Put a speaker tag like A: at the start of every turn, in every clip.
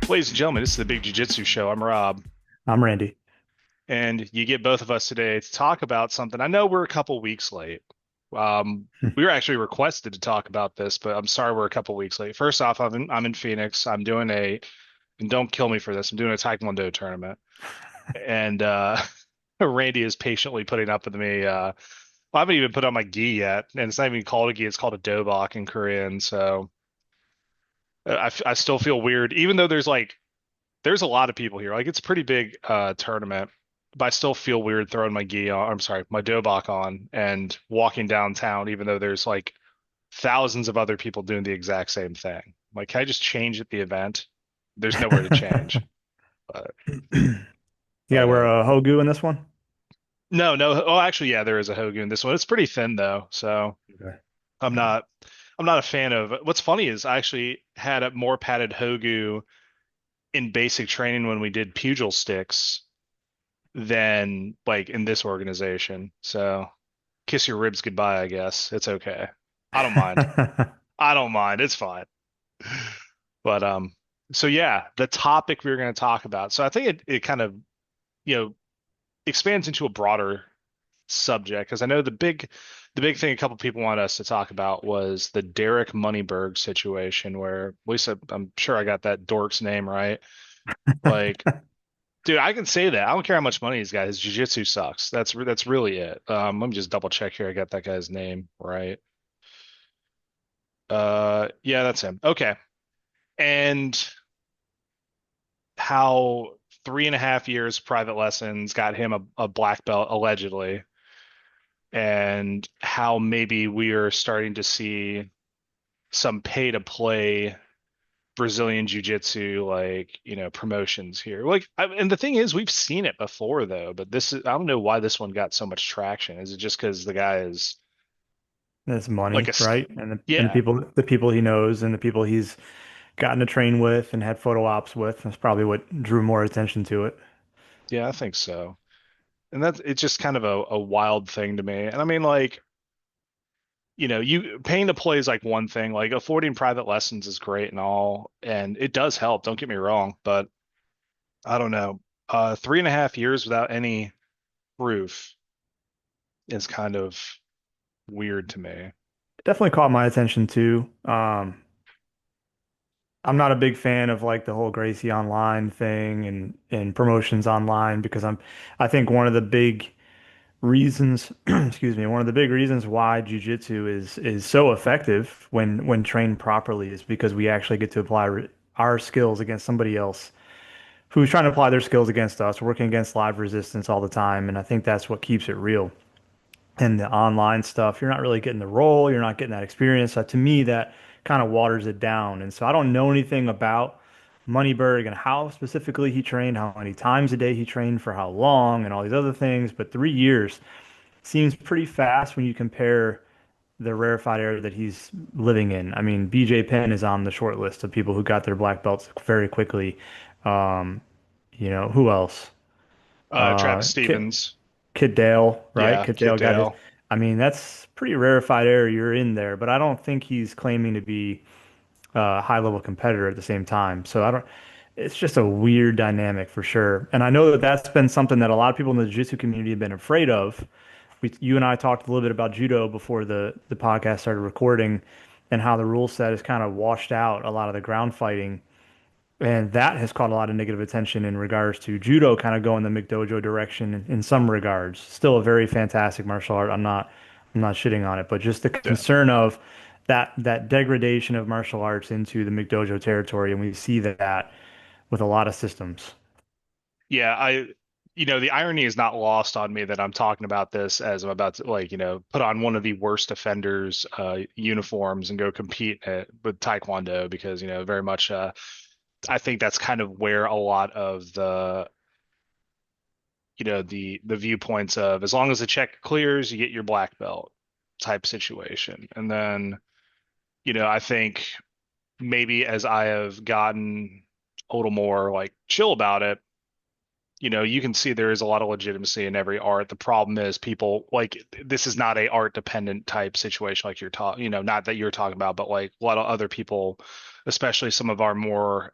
A: Ladies and gentlemen, this is the Big Jiu-Jitsu Show. I'm Rob,
B: I'm Randy.
A: and you get both of us today to talk about something. I know we're a couple weeks late. We were actually requested to talk about this, but I'm sorry we're a couple weeks late. First off, I'm in Phoenix. I'm doing and don't kill me for this. I'm doing a Taekwondo tournament, and Randy is patiently putting up with me. I haven't even put on my gi yet, and it's not even called a gi. It's called a dobok in Korean. So I still feel weird, even though there's a lot of people here. Like it's a pretty big tournament, but I still feel weird throwing my gi on. I'm sorry, my dobok on and walking downtown, even though there's like thousands of other people doing the exact same thing. Like, can I just change at the event? There's nowhere to change. But
B: You gotta
A: but
B: wear a Hogu in this one?
A: no, no. Oh, actually, yeah, there is a Hogu in this one. It's pretty thin though, so
B: Okay.
A: I'm not I'm not a fan of. What's funny is I actually had a more padded Hogu in basic training when we did pugil sticks than like in this organization. So kiss your ribs goodbye, I guess. It's okay. I don't mind. I don't mind. It's fine. But so yeah, the topic we were going to talk about. So I think it kind of, you know, expands into a broader subject because I know the big thing a couple people want us to talk about was the Derek Moneyberg situation where at least I'm sure I got that dork's name right. Like, dude, I can say that. I don't care how much money he's got. His jiu-jitsu sucks. That's really it. Let me just double check here. I got that guy's name right. Yeah, that's him. Okay. And how 3.5 years private lessons got him a black belt allegedly, and how maybe we are starting to see some pay to play Brazilian jiu-jitsu promotions here. And the thing is we've seen it before though, but this is I don't know why this one got so much traction. Is it just because the guy is
B: That's
A: like
B: money, right? And
A: yeah,
B: the people he knows and the people he's gotten to train with and had photo ops with. That's probably what drew more attention to it.
A: yeah, I think so. And that's it's just kind of a wild thing to me. And I mean like, you paying to play is like one thing. Like affording private lessons is great and all, and it does help, don't get me wrong, but I don't know. 3.5 years without any proof is kind of weird to me.
B: It definitely caught my attention too. I'm not a big fan of like the whole Gracie online thing and promotions online because I think one of the big reasons, excuse me, one of the big reasons why jujitsu is so effective when trained properly is because we actually get to apply our skills against somebody else who's trying to apply their skills against us, working against live resistance all the time, and I think that's what keeps it real. And the online stuff, you're not really getting the role, you're not getting that experience. So to me, that kind of waters it down. And so I don't know anything about Moneyberg and how specifically he trained, how many times a day he trained for how long, and all these other things. But 3 years seems pretty fast when you compare the rarefied area that he's living in. I mean, BJ Penn is on the short list of people who got their black belts very quickly. Um, who else?
A: Travis
B: Kit,
A: Stevens,
B: Kit Dale, right?
A: yeah,
B: Kit
A: Kid
B: Dale got his.
A: Dale.
B: I mean, that's pretty rarefied area you're in there, but I don't think he's claiming to be a high level competitor at the same time. So I don't. It's just a weird dynamic for sure. And I know that that's been something that a lot of people in the jiu-jitsu community have been afraid of. You and I talked a little bit about judo before the podcast started recording, and how the rule set has kind of washed out a lot of the ground fighting, and that has caught a lot of negative attention in regards to judo kind of going the McDojo direction in some regards. Still a very fantastic martial art. I'm not shitting on it, but just the
A: Yeah,
B: concern of that degradation of martial arts into the McDojo territory, and we see that with a lot of systems.
A: yeah. The irony is not lost on me that I'm talking about this as I'm about to put on one of the worst offenders uniforms and go compete with Taekwondo because very much I think that's kind of where a lot of the viewpoints of as long as the check clears, you get your black belt type situation. And then, I think maybe as I have gotten a little more like chill about it, you can see there is a lot of legitimacy in every art. The problem is people like this is not a art dependent type situation like you're talking, not that you're talking about, but like a lot of other people, especially some of our more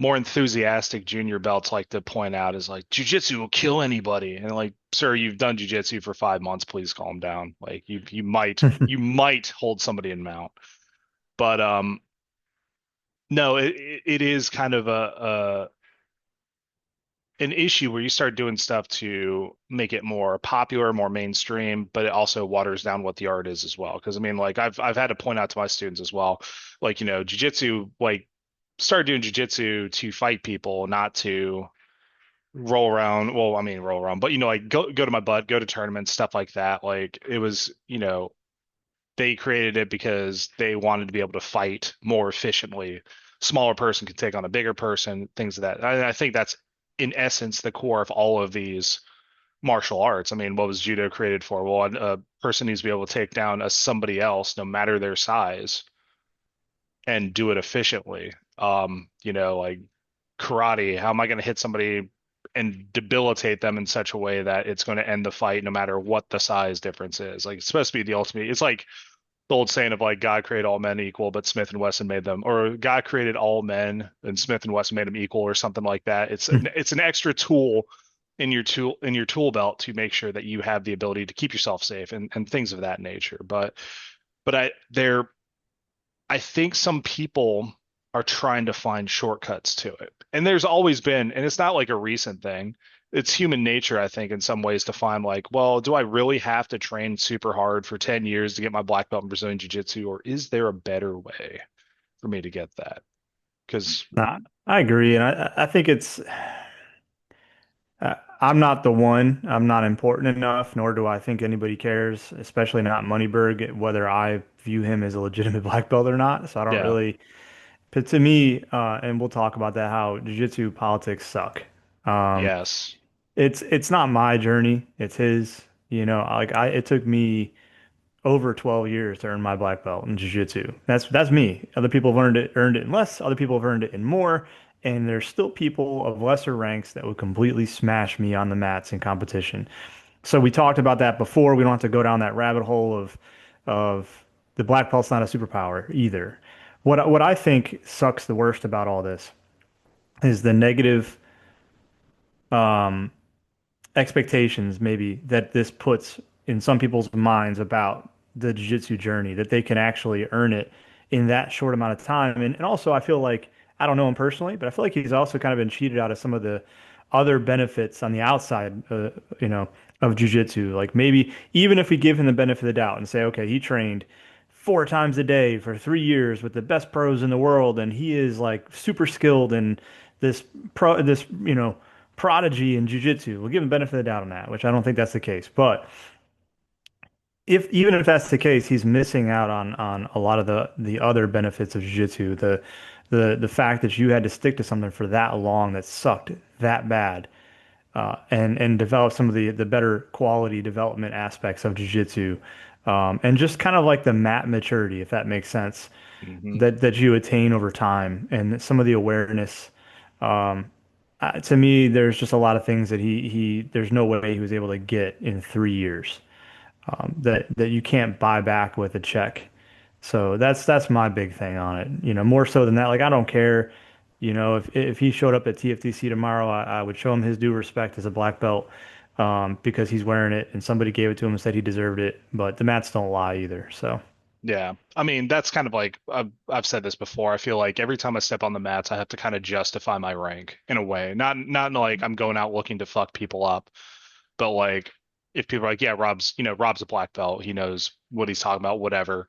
A: more enthusiastic junior belts like to point out is like jujitsu will kill anybody. And like, sir, you've done jujitsu for 5 months. Please calm down. Like you might hold somebody in mount. But no, it is kind of a an issue where you start doing stuff to make it more popular, more mainstream, but it also waters down what the art is as well. Because I mean, like I've had to point out to my students as well, like jujitsu, like started doing jujitsu to fight people, not to roll around. Well, I mean roll around, but like go to my butt, go to tournaments, stuff like that. Like it was, they created it because they wanted to be able to fight more efficiently. Smaller person can take on a bigger person, things of that. I think that's in essence the core of all of these martial arts. I mean, what was judo created for? Well, a person needs to be able to take down somebody else, no matter their size, and do it efficiently. Like karate, how am I going to hit somebody and debilitate them in such a way that it's going to end the fight no matter what the size difference is? Like it's supposed to be the ultimate. It's like the old saying of like God created all men equal, but Smith and Wesson made them, or God created all men and Smith and Wesson made them equal, or something like that. It's an extra tool in your tool belt to make sure that you have the ability to keep yourself safe and things of that nature. But I think some people are trying to find shortcuts to it. And there's always been, and it's not like a recent thing. It's human nature, I think, in some ways to find like, well, do I really have to train super hard for 10 years to get my black belt in Brazilian Jiu-Jitsu, or is there a better way for me to get that? Because
B: Nah, I agree, and I think I'm not the one. I'm not important enough, nor do I think anybody cares, especially not Moneyberg, whether I view him as a legitimate black belt or not. So I don't
A: yeah,
B: really. But to me, and we'll talk about that, how jiu-jitsu politics suck. Um,
A: yes,
B: it's not my journey, it's his. It took me over 12 years to earn my black belt in jiu-jitsu. That's me. Other people have earned it in less, other people have earned it in more, and there's still people of lesser ranks that would completely smash me on the mats in competition. So we talked about that before. We don't have to go down that rabbit hole of the black belt's not a superpower either. What I think sucks the worst about all this is the negative um, expectations maybe that this puts in some people's minds about the jiu-jitsu journey, that they can actually earn it in that short amount of time. And also I feel like, I don't know him personally, but I feel like he's also kind of been cheated out of some of the other benefits on the outside, you know, of jiu-jitsu. Like maybe even if we give him the benefit of the doubt and say, okay, he trained 4 times a day for 3 years with the best pros in the world, and he is like super skilled in this prodigy in jiu-jitsu. We'll give him benefit of the doubt on that, which I don't think that's the case. But if even if that's the case, he's missing out on a lot of the other benefits of jiu-jitsu. The fact that you had to stick to something for that long that sucked that bad, and develop some of the better quality development aspects of jiu-jitsu, and just kind of like the mat maturity, if that makes sense,
A: hmm
B: that you attain over time, and some of the awareness. To me, there's just a lot of things that he there's no way he was able to get in 3 years, that you can't buy back with a check. So that's my big thing on it. More so than that, like I don't care. If he showed up at TFTC tomorrow, I would show him his due respect as a black belt, because he's wearing it and somebody gave it to him and said he deserved it. But the mats don't lie either. So
A: yeah. I mean, that's kind of like I've said this before. I feel like every time I step on the mats, I have to kind of justify my rank in a way. Not like I'm going out looking to fuck people up, but like if people are like, yeah, Rob's a black belt, he knows what he's talking about, whatever.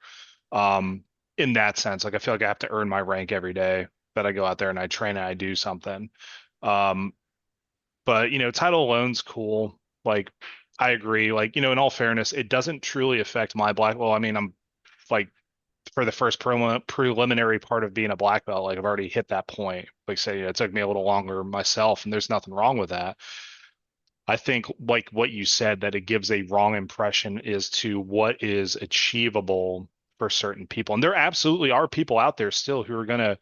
A: Um, in that sense, like I feel like I have to earn my rank every day that I go out there and I train and I do something. Um, but title alone's cool. Like I agree. Like, in all fairness, it doesn't truly affect my black. Well, I mean, I'm like for the first preliminary part of being a black belt, like I've already hit that point. Like say, it took me a little longer myself, and there's nothing wrong with that. I think like what you said, that it gives a wrong impression as to what is achievable for certain people. And there absolutely are people out there still who are going to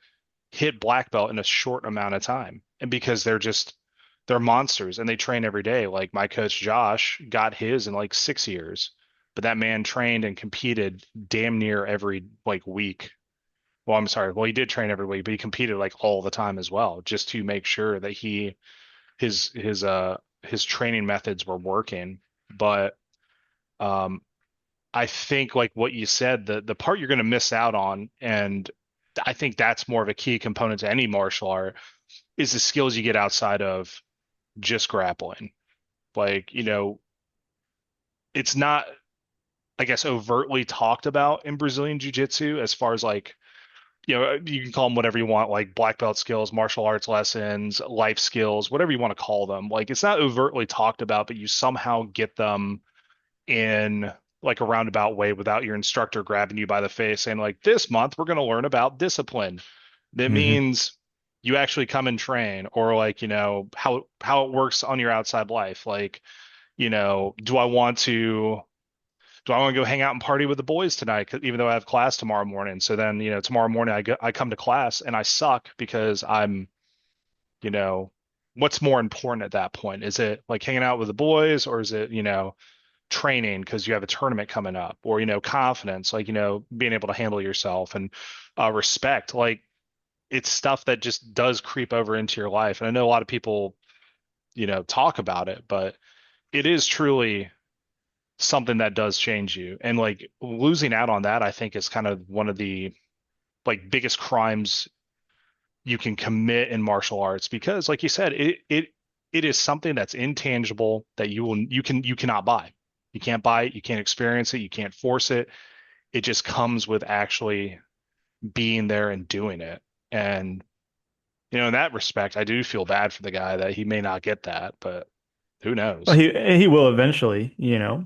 A: hit black belt in a short amount of time. And because they're monsters and they train every day. Like my coach Josh got his in like 6 years, but that man trained and competed damn near every like week well, I'm sorry. Well, he did train every week, but he competed like all the time as well, just to make sure that his training methods were working. But um I think like what you said, the part you're going to miss out on, and I think that's more of a key component to any martial art, is the skills you get outside of just grappling. Like, it's not, I guess, overtly talked about in Brazilian Jiu-Jitsu as far as like, you can call them whatever you want, like black belt skills, martial arts lessons, life skills, whatever you want to call them. Like, it's not overtly talked about, but you somehow get them in like a roundabout way without your instructor grabbing you by the face saying like, this month we're going to learn about discipline. That
B: Hmm.
A: means you actually come and train, or like, how it works on your outside life. Like, do I want to go hang out and party with the boys tonight? 'Cause even though I have class tomorrow morning. So then, tomorrow morning I come to class and I suck because you know, what's more important at that point? Is it like hanging out with the boys, or is it, training because you have a tournament coming up, or, confidence, like, being able to handle yourself, and respect. Like, it's stuff that just does creep over into your life. And I know a lot of people, talk about it, but it is truly something that does change you. And like losing out on that, I think is kind of one of the like biggest crimes you can commit in martial arts, because like you said, it is something that's intangible that you cannot buy. You can't buy it, you can't experience it, you can't force it. It just comes with actually being there and doing it. And in that respect, I do feel bad for the guy that he may not get that, but who
B: Well,
A: knows?
B: he will eventually,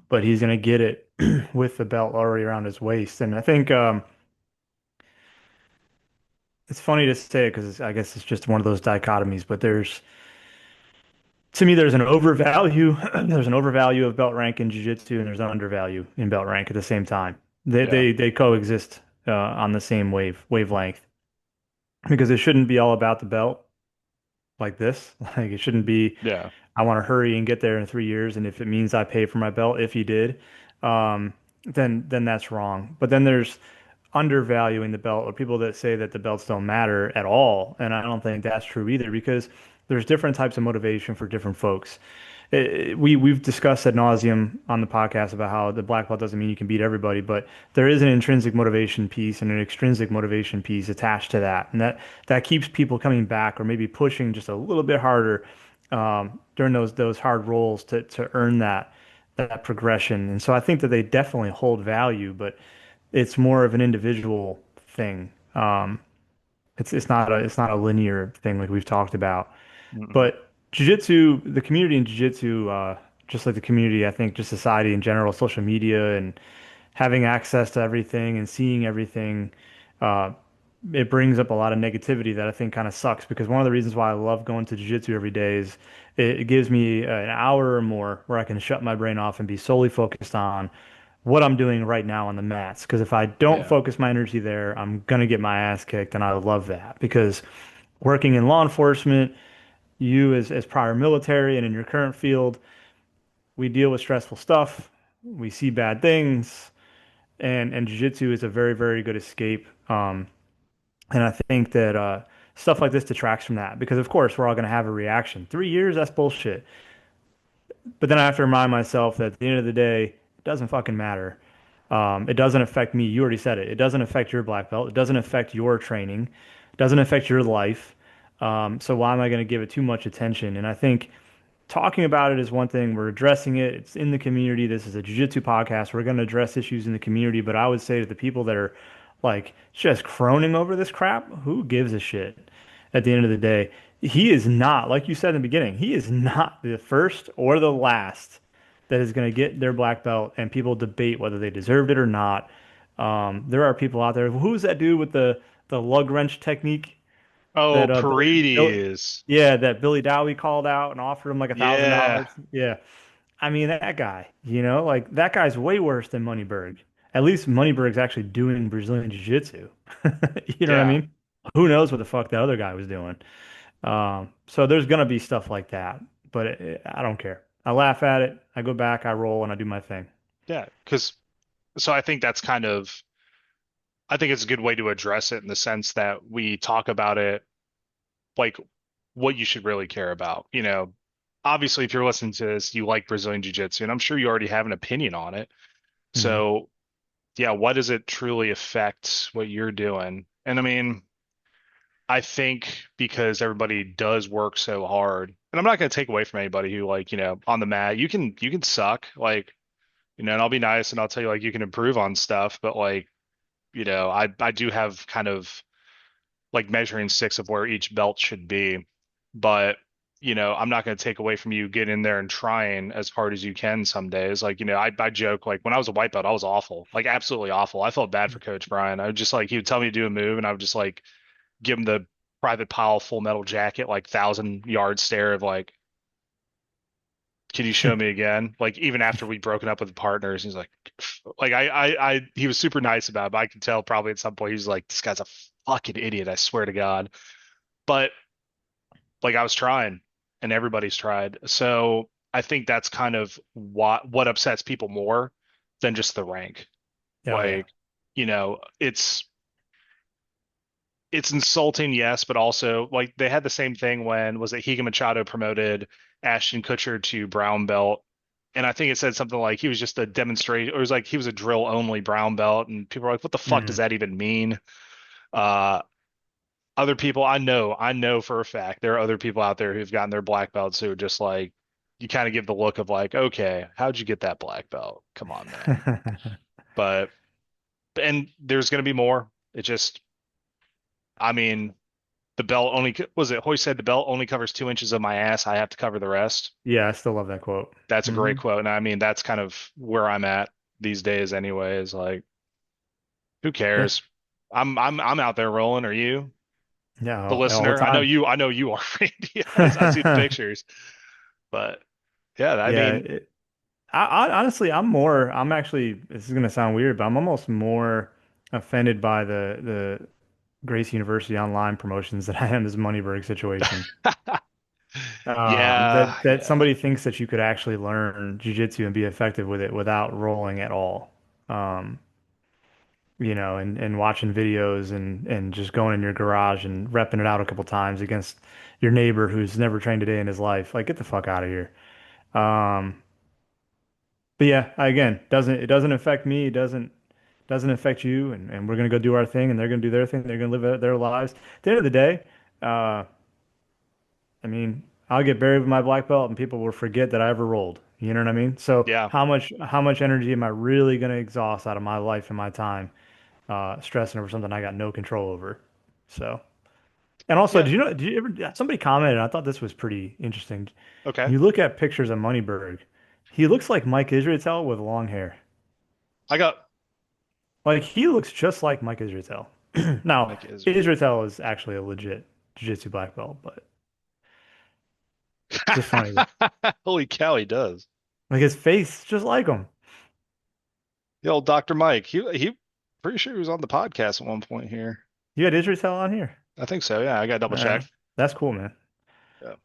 B: but he's gonna get it with the belt already around his waist. And I think it's funny to say it because I guess it's just one of those dichotomies. But to me, there's an overvalue, there's an overvalue of belt rank in jiu-jitsu, and there's an undervalue in belt rank at the same time. They
A: Yeah.
B: they they coexist on the same wavelength because it shouldn't be all about the belt like this. Like it shouldn't be,
A: Yeah.
B: I want to hurry and get there in 3 years, and if it means I pay for my belt, if he did, um, then that's wrong. But then there's undervaluing the belt, or people that say that the belts don't matter at all, and I don't think that's true either because there's different types of motivation for different folks. We've discussed ad nauseum on the podcast about how the black belt doesn't mean you can beat everybody, but there is an intrinsic motivation piece and an extrinsic motivation piece attached to that, and that keeps people coming back or maybe pushing just a little bit harder during those hard rolls to earn that progression. And so I think that they definitely hold value, but it's more of an individual thing. It's not a linear thing like we've talked about.
A: Mm-mm.
B: But jiu-jitsu, the community in jiu-jitsu, just like the community, I think just society in general, social media and having access to everything and seeing everything, uh, it brings up a lot of negativity that I think kind of sucks because one of the reasons why I love going to jiu-jitsu every day is it gives me an hour or more where I can shut my brain off and be solely focused on what I'm doing right now on the mats. Because if I don't
A: Yeah.
B: focus my energy there, I'm gonna get my ass kicked, and I love that because working in law enforcement, you as prior military and in your current field, we deal with stressful stuff. We see bad things, and jiu-jitsu is a very, very good escape. And I think that stuff like this detracts from that because, of course, we're all going to have a reaction. 3 years, that's bullshit. But then I have to remind myself that at the end of the day, it doesn't fucking matter. It doesn't affect me. You already said it. It doesn't affect your black belt. It doesn't affect your training. It doesn't affect your life. So why am I going to give it too much attention? And I think talking about it is one thing. We're addressing it. It's in the community. This is a jiu-jitsu podcast. We're going to address issues in the community. But I would say to the people that are like just croning over this crap, who gives a shit at the end of the day? He is not, like you said in the beginning, he is not the first or the last that is going to get their black belt and people debate whether they deserved it or not. There are people out there. Who's that dude with the lug wrench technique
A: Oh,
B: that
A: Paredes.
B: yeah, that Billy Dowie called out and offered him like a thousand
A: Yeah.
B: dollars. Yeah. I mean, that guy, like that guy's way worse than Moneyberg. At least Moneyberg's actually doing Brazilian Jiu-Jitsu. You know what I
A: Yeah.
B: mean? Who knows what the fuck that other guy was doing? So there's gonna be stuff like that, but I don't care. I laugh at it. I go back, I roll, and I do my thing.
A: Yeah. Because so I think that's kind of, I think it's a good way to address it in the sense that we talk about it like what you should really care about. Obviously, if you're listening to this, you like Brazilian Jiu-Jitsu, and I'm sure you already have an opinion on it.
B: Hmm.
A: So, yeah, what does it truly affect what you're doing? And I mean, I think because everybody does work so hard, and I'm not going to take away from anybody who like, on the mat, you can suck, like, and I'll be nice and I'll tell you like you can improve on stuff, but like, I do have kind of like measuring sticks of where each belt should be. But, I'm not going to take away from you getting in there and trying as hard as you can some days. Like, I joke, like when I was a white belt, I was awful, like absolutely awful. I felt bad for Coach Brian. I would just like, he would tell me to do a move and I would just like give him the private pile full metal jacket, like 1,000 yard stare of like, can you show me again? Like even after we'd broken up with the partners, he's like he was super nice about it, but I could tell probably at some point he was like, this guy's a fucking idiot, I swear to God. But like I was trying and everybody's tried. So I think that's kind of what upsets people more than just the rank.
B: Oh yeah.
A: Like, it's insulting, yes, but also like they had the same thing when was it Higa Machado promoted Ashton Kutcher to brown belt. And I think it said something like he was just a demonstration, or it was like he was a drill only brown belt, and people are like, "What the fuck does
B: Mm.
A: that even mean?" Uh, Other people I know for a fact there are other people out there who've gotten their black belts who are just like you kind of give the look of like, okay, how'd you get that black belt? Come on, man. But and there's gonna be more. It just, I mean, the belt only was it Hoy said the belt only covers 2 inches of my ass. I have to cover the rest.
B: Yeah, I still love that quote.
A: That's a
B: Hmm.
A: great quote, and I mean that's kind of where I'm at these days, anyways. Like, who
B: Yeah.
A: cares? I'm out there rolling. Are you,
B: Yeah,
A: the
B: all the
A: listener?
B: time.
A: I know you are, Randy. I see the pictures. But yeah, I
B: Yeah,
A: mean,
B: I honestly, I'm actually, this is gonna sound weird, but I'm almost more offended by the Grace University online promotions that I am this Moneyberg situation.
A: yeah,
B: That
A: yeah,
B: somebody thinks that you could actually learn jujitsu and be effective with it without rolling at all. Um, and watching videos and just going in your garage and repping it out a couple times against your neighbor who's never trained a day in his life. Like, get the fuck out of here. Um, but yeah, again, it doesn't affect me. It doesn't affect you, and we're gonna go do our thing, and they're gonna do their thing. They're gonna live their lives. At the end of the day, uh, I mean, I'll get buried with my black belt, and people will forget that I ever rolled. You know what I mean? So
A: yeah,
B: how much energy am I really gonna exhaust out of my life and my time, stressing over something I got no control over? So, and also,
A: yeah.
B: did you ever, somebody commented, I thought this was pretty interesting.
A: Okay,
B: You look at pictures of Moneyberg, he looks like Mike Israetel with long hair.
A: I got
B: Like he looks just like Mike Israetel. Now,
A: Mike Israel.
B: Israetel is actually a legit jiu-jitsu black belt, but just funny.
A: Holy cow, he does.
B: Like his face, just like him.
A: The old Dr. Mike. He pretty sure he was on the podcast at one point here.
B: You had Israetel on here.
A: I think so. Yeah, I got to double check.
B: That's cool, man.
A: Yeah.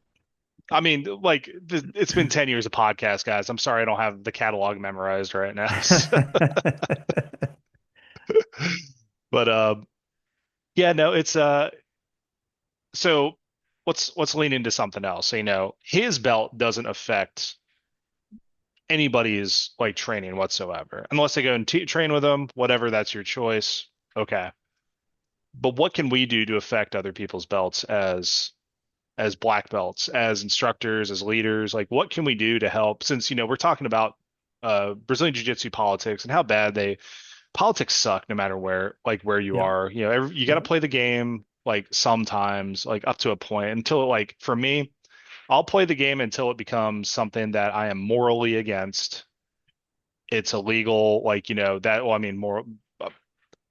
A: I mean, like it's been 10 years of podcast, guys. I'm sorry I don't have the catalog memorized right now. But yeah, no, it's so let's lean into something else. So, his belt doesn't affect anybody's like training whatsoever, unless they go and train with them, whatever, that's your choice. Okay. But what can we do to affect other people's belts as black belts, as instructors, as leaders? Like, what can we do to help? Since, we're talking about Brazilian Jiu-Jitsu politics and how bad politics suck no matter where you
B: Yep.
A: are. You got to
B: Yep.
A: play the game like sometimes, like up to a point until like for me, I'll play the game until it becomes something that I am morally against. It's illegal, like, that, well, I mean, more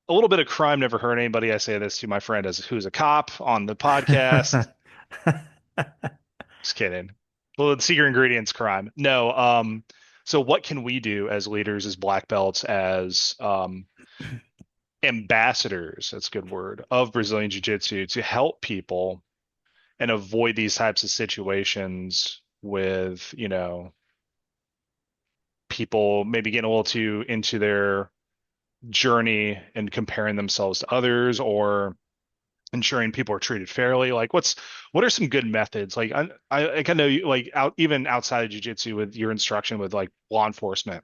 A: a little bit of crime never hurt anybody. I say this to my friend as who's a cop on the podcast. Just kidding. Well, the secret ingredients crime. No, so what can we do as leaders, as black belts, as ambassadors, that's a good word, of Brazilian Jiu-Jitsu to help people and avoid these types of situations with, people maybe getting a little too into their journey and comparing themselves to others or ensuring people are treated fairly? Like what are some good methods? Like I know you like out even outside of jiu-jitsu with your instruction with like law enforcement.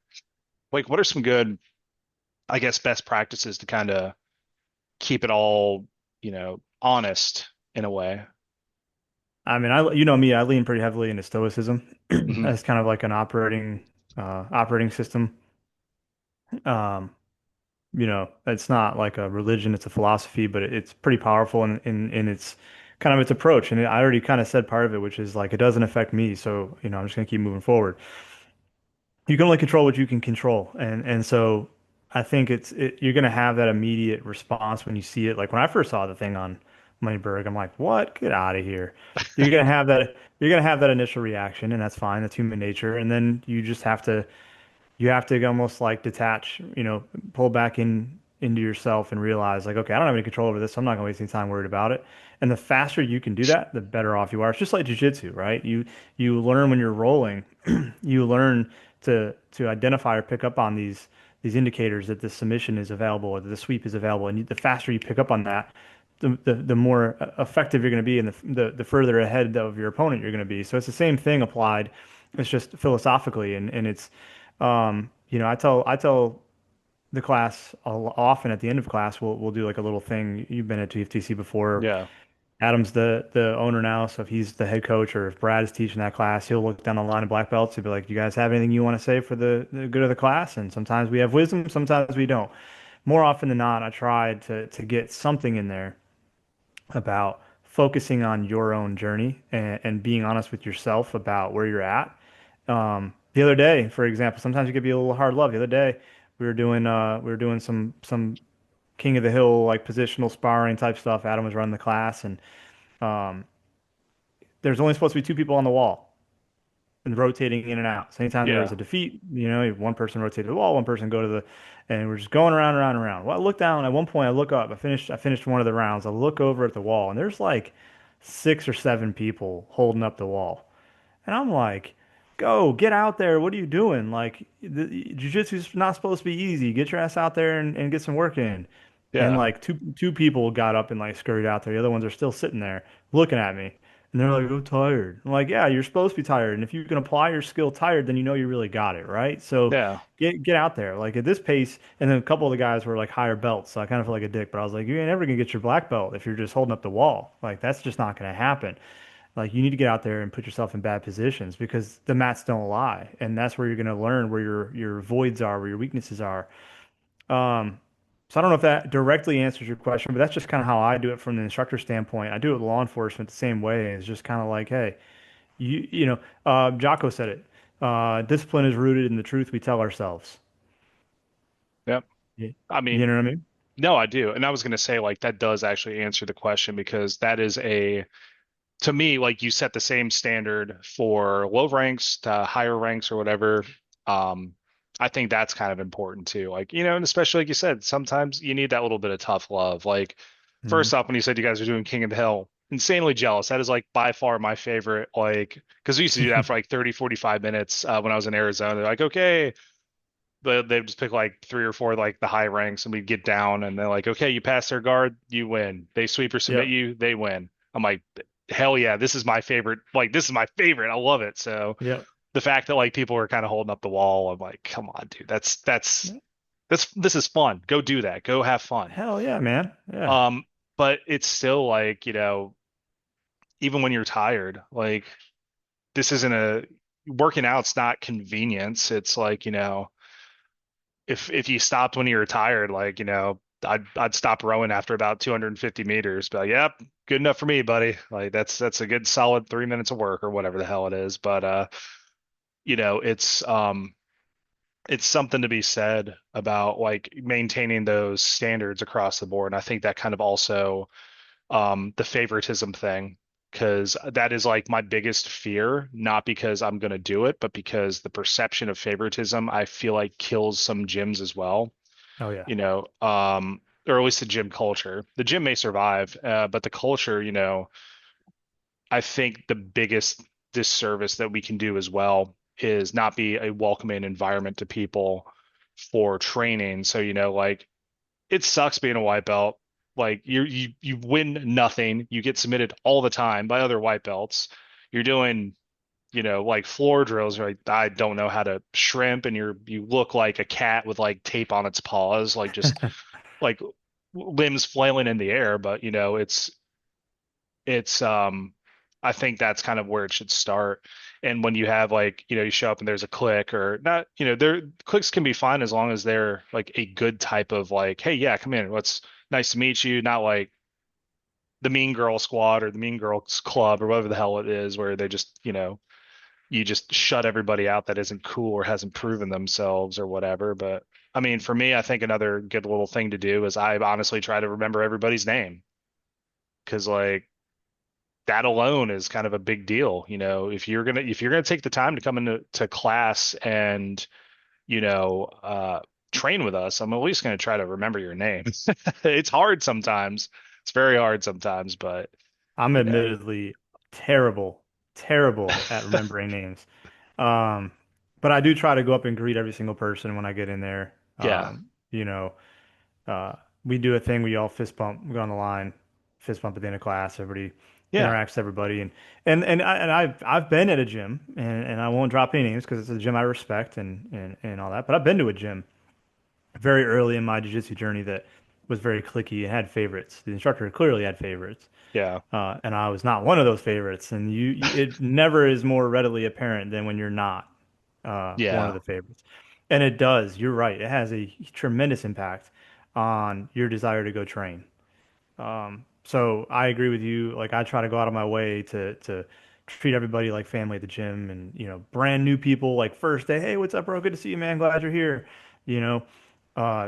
A: Like what are some good, I guess, best practices to kind of keep it all, honest in a way?
B: I mean, you know me, I lean pretty heavily into stoicism
A: Hmm.
B: as kind of like an operating system. Um, it's not like a religion, it's a philosophy, but it's pretty powerful in its kind of its approach. And I already kind of said part of it, which is like it doesn't affect me, so I'm just gonna keep moving forward. You can only control what you can control, and so I think you're gonna have that immediate response when you see it. Like when I first saw the thing on Moneyberg, I'm like, "What? Get out of here!" You're gonna have that initial reaction, and that's fine. That's human nature. And then you have to almost like detach, pull back into yourself and realize like, okay, I don't have any control over this. So I'm not gonna waste any time worried about it. And the faster you can do that, the better off you are. It's just like jujitsu, right? You learn when you're rolling, you learn to identify or pick up on these indicators that the submission is available or that the sweep is available. And the faster you pick up on that, the more effective you're going to be, and the further ahead of your opponent you're going to be. So it's the same thing applied. It's just philosophically, and it's I tell the class often at the end of class we'll do like a little thing. You've been at TFTC before.
A: Yeah.
B: Adam's the owner now, so if he's the head coach or if Brad is teaching that class, he'll look down the line of black belts and be like, "You guys have anything you want to say for the good of the class?" And sometimes we have wisdom, sometimes we don't. More often than not, I tried to get something in there about focusing on your own journey and being honest with yourself about where you're at. The other day, for example, sometimes you could be a little hard love. The other day, we were doing some King of the Hill like positional sparring type stuff. Adam was running the class, and um, there's only supposed to be two people on the wall and rotating in and out. So anytime there was
A: Yeah.
B: a defeat, one person rotated the wall, one person go to the, and we're just going around and around and around. Well, I look down. At one point, I look up. I finished one of the rounds. I look over at the wall, and there's like 6 or 7 people holding up the wall. And I'm like, go, get out there. What are you doing? Like, jiu-jitsu's not supposed to be easy. Get your ass out there and get some work in. And
A: Yeah.
B: like two people got up and like scurried out there. The other ones are still sitting there looking at me. And they're like, I'm tired. I'm like, yeah, you're supposed to be tired. And if you can apply your skill tired, then you know you really got it, right? So
A: Yeah.
B: get out there. Like at this pace, and then a couple of the guys were like higher belts. So I kind of feel like a dick, but I was like, you ain't never gonna get your black belt if you're just holding up the wall. Like that's just not gonna happen. Like you need to get out there and put yourself in bad positions because the mats don't lie, and that's where you're going to learn where your voids are, where your weaknesses are. Um, so I don't know if that directly answers your question, but that's just kind of how I do it from the instructor standpoint. I do it with law enforcement the same way. It's just kind of like, hey, Jocko said it. Discipline is rooted in the truth we tell ourselves.
A: Yep.
B: Yeah.
A: I
B: You
A: mean,
B: know what I mean?
A: no, I do. And I was going to say, like, that does actually answer the question because that is to me, like, you set the same standard for low ranks to higher ranks or whatever. Um, I think that's kind of important too. Like, and especially like you said, sometimes you need that little bit of tough love. Like,
B: Hmm.
A: first off, when you said you guys are doing King of the Hill, insanely jealous. That is like by far my favorite, like, because we used to do that for like 30, 45 minutes when I was in Arizona. They're like, okay, they just pick like three or four like the high ranks, and we get down, and they're like, okay, you pass their guard, you win. They sweep or submit
B: Yep.
A: you, they win. I'm like, hell yeah, this is my favorite. Like, this is my favorite. I love it. So
B: Yep.
A: the fact that like people are kind of holding up the wall, I'm like, come on, dude, this is fun. Go do that. Go have fun.
B: Hell yeah, man. Yeah.
A: Um, but it's still like, even when you're tired, like this isn't a working out's not convenience. It's like, if you stopped when you were tired, like, I'd stop rowing after about 250 meters, but like, yep, good enough for me, buddy. Like that's a good solid 3 minutes of work or whatever the hell it is. But you know, it's um it's something to be said about like maintaining those standards across the board. And I think that kind of also the favoritism thing, because that is like my biggest fear, not because I'm going to do it, but because the perception of favoritism, I feel like kills some gyms as well,
B: Oh yeah.
A: or at least the gym culture. The gym may survive, but the culture, I think the biggest disservice that we can do as well is not be a welcoming environment to people for training. So, like it sucks being a white belt. Like you win nothing. You get submitted all the time by other white belts. You're doing, like floor drills. You're like, I don't know how to shrimp, and you look like a cat with like tape on its paws, like just like limbs flailing in the air. But it's I think that's kind of where it should start. And when you have like, you show up and there's a click or not, there clicks can be fine as long as they're like a good type of like, hey, yeah, come in. What's nice to meet you. Not like the Mean Girl Squad or the Mean Girls Club or whatever the hell it is, where they just, you just shut everybody out that isn't cool or hasn't proven themselves or whatever. But I mean, for me, I think another good little thing to do is I honestly try to remember everybody's name because like that alone is kind of a big deal. If you're gonna take the time to come into class and you know uh, train with us, I'm at least gonna try to remember your name. It's hard sometimes. It's very hard sometimes, but
B: I'm
A: you know,
B: admittedly terrible, terrible at remembering names. Um, but I do try to go up and greet every single person when I get in there.
A: yeah,
B: You know, uh, we do a thing we all fist bump, we go on the line, fist bump at the end of class. Everybody
A: yeah,
B: interacts with everybody, and I've been at a gym, and I won't drop any names because it's a gym I respect and all that. But I've been to a gym very early in my jiu-jitsu journey that was very cliquey and had favorites. The instructor clearly had favorites.
A: yeah,
B: And I was not one of those favorites. And it never is more readily apparent than when you're not one of
A: yeah,
B: the favorites. And it does. You're right. It has a tremendous impact on your desire to go train. So I agree with you. Like I try to go out of my way to treat everybody like family at the gym, and brand new people like first day, hey, what's up, bro? Good to see you, man. Glad you're here. You know,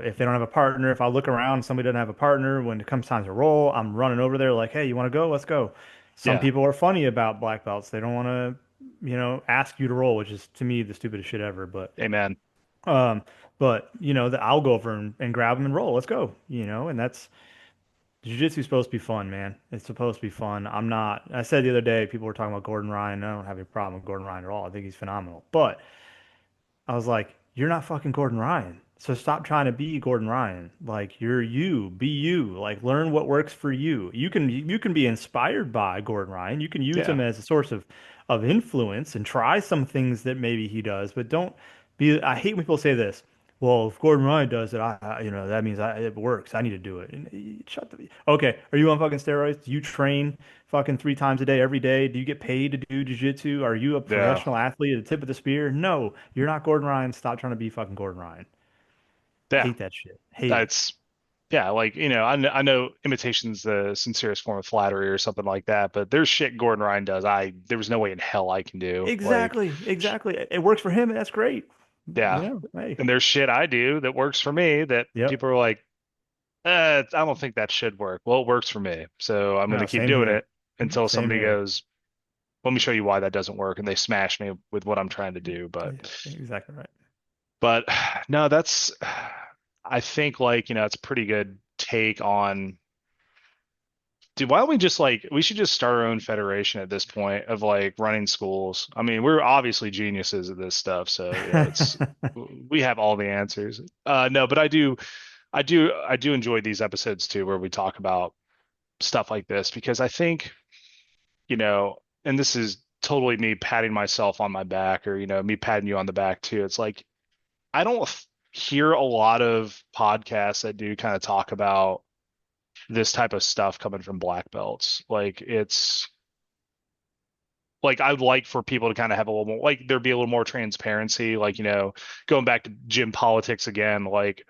B: if they don't have a partner, if I look around, somebody doesn't have a partner, when it comes time to roll, I'm running over there like, hey, you want to go? Let's go. Some
A: yeah.
B: people are funny about black belts. They don't want to, ask you to roll, which is to me the stupidest shit ever.
A: Amen.
B: Um, but I'll go over and grab them and roll. Let's go. And that's Jiu-jitsu is supposed to be fun, man. It's supposed to be fun. I said the other day, people were talking about Gordon Ryan. I don't have any problem with Gordon Ryan at all. I think he's phenomenal. But I was like, you're not fucking Gordon Ryan. So stop trying to be Gordon Ryan. Like you're you, be you. Like learn what works for you. You can be inspired by Gordon Ryan. You can use
A: Yeah,
B: him as a source of influence and try some things that maybe he does, but don't be I hate when people say this. Well, if Gordon Ryan does it, that means it works. I need to do it. And shut the. Okay, are you on fucking steroids? Do you train fucking 3 times a day, every day? Do you get paid to do jiu-jitsu? Are you a
A: yeah,
B: professional athlete at the tip of the spear? No, you're not Gordon Ryan. Stop trying to be fucking Gordon Ryan.
A: yeah.
B: Hate that shit. Hate it.
A: That's Yeah, like I know imitation's the sincerest form of flattery or something like that, but there's shit Gordon Ryan does. There was no way in hell I can do. Like,
B: Exactly. Exactly. It works for him, and that's great.
A: yeah,
B: Hey.
A: and there's shit I do that works for me that
B: Yep.
A: people are like, I don't think that should work. Well, it works for me, so I'm
B: No,
A: gonna keep
B: same
A: doing
B: here.
A: it until
B: Same
A: somebody
B: here.
A: goes, let me show you why that doesn't work, and they smash me with what I'm trying to do.
B: Yeah, exactly right.
A: But no, I think like it's a pretty good take on. Dude, why don't we just like we should just start our own federation at this point of like running schools. I mean, we're obviously geniuses at this stuff, so it's we have all the answers. No, but I do enjoy these episodes too where we talk about stuff like this because I think, and this is totally me patting myself on my back or me patting you on the back too. It's like I don't hear a lot of podcasts that do kind of talk about this type of stuff coming from black belts. Like it's like I'd like for people to kind of have a little more like there be a little more transparency. Like, going back to gym politics again, like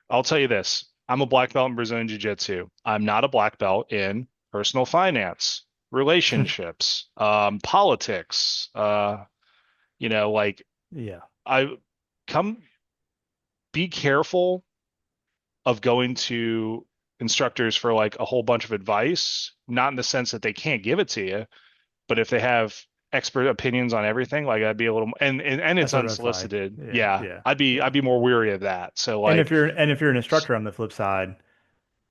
A: I'll tell you this. I'm a black belt in Brazilian Jiu-Jitsu. I'm not a black belt in personal finance, relationships, politics. Like
B: Yeah.
A: I come be careful of going to instructors for like a whole bunch of advice, not in the sense that they can't give it to you, but if they have expert opinions on everything, like I'd be a little and it's
B: That's a red flag.
A: unsolicited.
B: Yeah.
A: Yeah,
B: Yeah.
A: I'd
B: Yeah.
A: be more weary of that. So
B: And if
A: like,
B: you're an instructor on the flip side,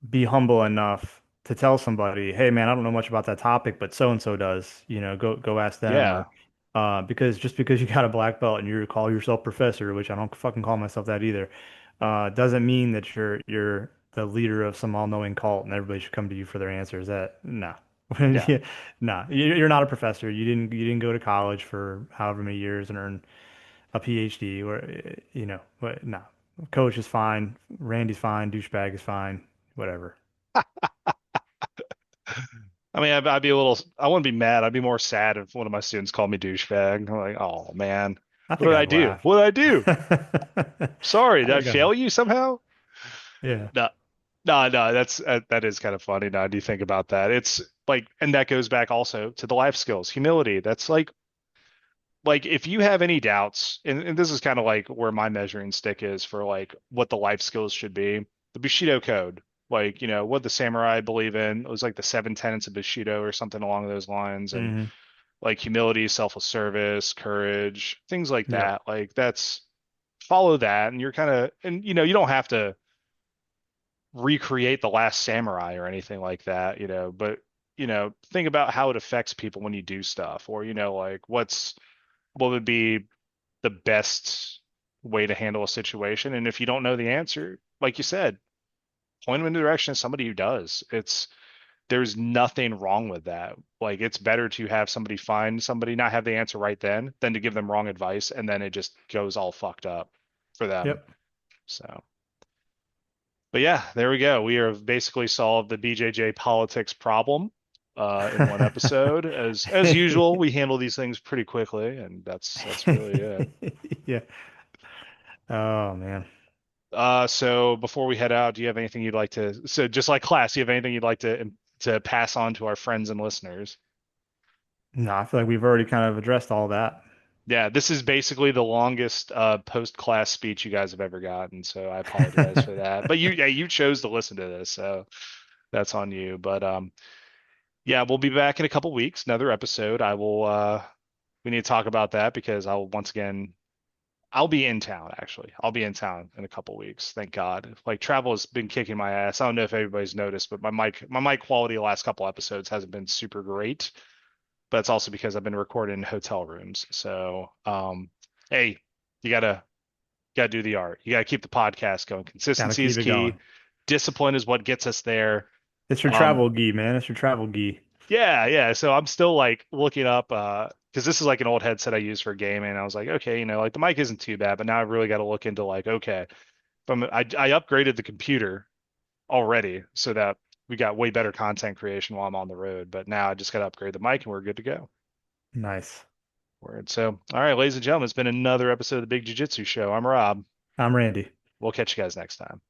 B: be humble enough to tell somebody, hey man, I don't know much about that topic, but so and so does. Go ask them,
A: yeah,
B: or Because just because you got a black belt and you call yourself professor, which I don't fucking call myself that either, doesn't mean that you're the leader of some all-knowing cult and everybody should come to you for their answers. That no,
A: Yeah.
B: Yeah, nah, you're not a professor. You didn't go to college for however many years and earn a PhD. Or but no, coach is fine, Randy's fine, douchebag is fine, whatever.
A: I mean, I'd be a little, I wouldn't be mad. I'd be more sad if one of my students called me douchebag. I'm like, oh man,
B: I
A: what
B: think
A: did I
B: I'd
A: do?
B: laugh.
A: What did I do?
B: I
A: Sorry, did I
B: think I'd,
A: fail you somehow?
B: yeah,
A: No, no, that is kind of funny. Now, do you think about that? It's like, and that goes back also to the life skills, humility. That's like if you have any doubts, and this is kind of like where my measuring stick is for like what the life skills should be, the Bushido code, like, what the samurai believe in, it was like the seven tenets of Bushido or something along those lines, and
B: hmm
A: like humility, selfless service, courage, things like
B: yep,
A: that. Like that's follow that, and you're kind of, and you don't have to recreate the last samurai or anything like that, but think about how it affects people when you do stuff, or like what would be the best way to handle a situation. And if you don't know the answer, like you said, point them in the direction of somebody who does. There's nothing wrong with that. Like it's better to have somebody find somebody not have the answer right then than to give them wrong advice and then it just goes all fucked up for them.
B: yep.
A: So, but yeah, there we go. We have basically solved the BJJ politics problem in one episode. As usual, we handle these things pretty quickly, and that's really it.
B: Yeah. Oh man.
A: So before we head out, do you have anything you'd like to, so just like class, do you have anything you'd like to pass on to our friends and listeners?
B: No, I feel like we've already kind of addressed all that.
A: Yeah, this is basically the longest post-class speech you guys have ever gotten, so I apologize for that. But you chose to listen to this, so that's on you. But yeah, we'll be back in a couple weeks, another episode. I will we need to talk about that because I'll once again I'll be in town actually. I'll be in town in a couple weeks. Thank God. Like travel has been kicking my ass. I don't know if everybody's noticed, but my mic quality the last couple episodes hasn't been super great. But it's also because I've been recording in hotel rooms. So, hey, you gotta do the art. You gotta keep the podcast going.
B: Gotta
A: Consistency is
B: keep it
A: key.
B: going.
A: Discipline is what gets us there.
B: It's your
A: Um,
B: travel gi, man. It's your travel gi.
A: yeah, yeah. So I'm still like looking up because this is like an old headset I use for gaming. I was like, okay, like the mic isn't too bad, but now I've really got to look into like, okay, I upgraded the computer already so that we got way better content creation while I'm on the road. But now I just got to upgrade the mic and we're good to go.
B: Nice.
A: Word. So, all right, ladies and gentlemen, it's been another episode of the Big Jiu Jitsu Show. I'm Rob.
B: I'm Randy.
A: We'll catch you guys next time.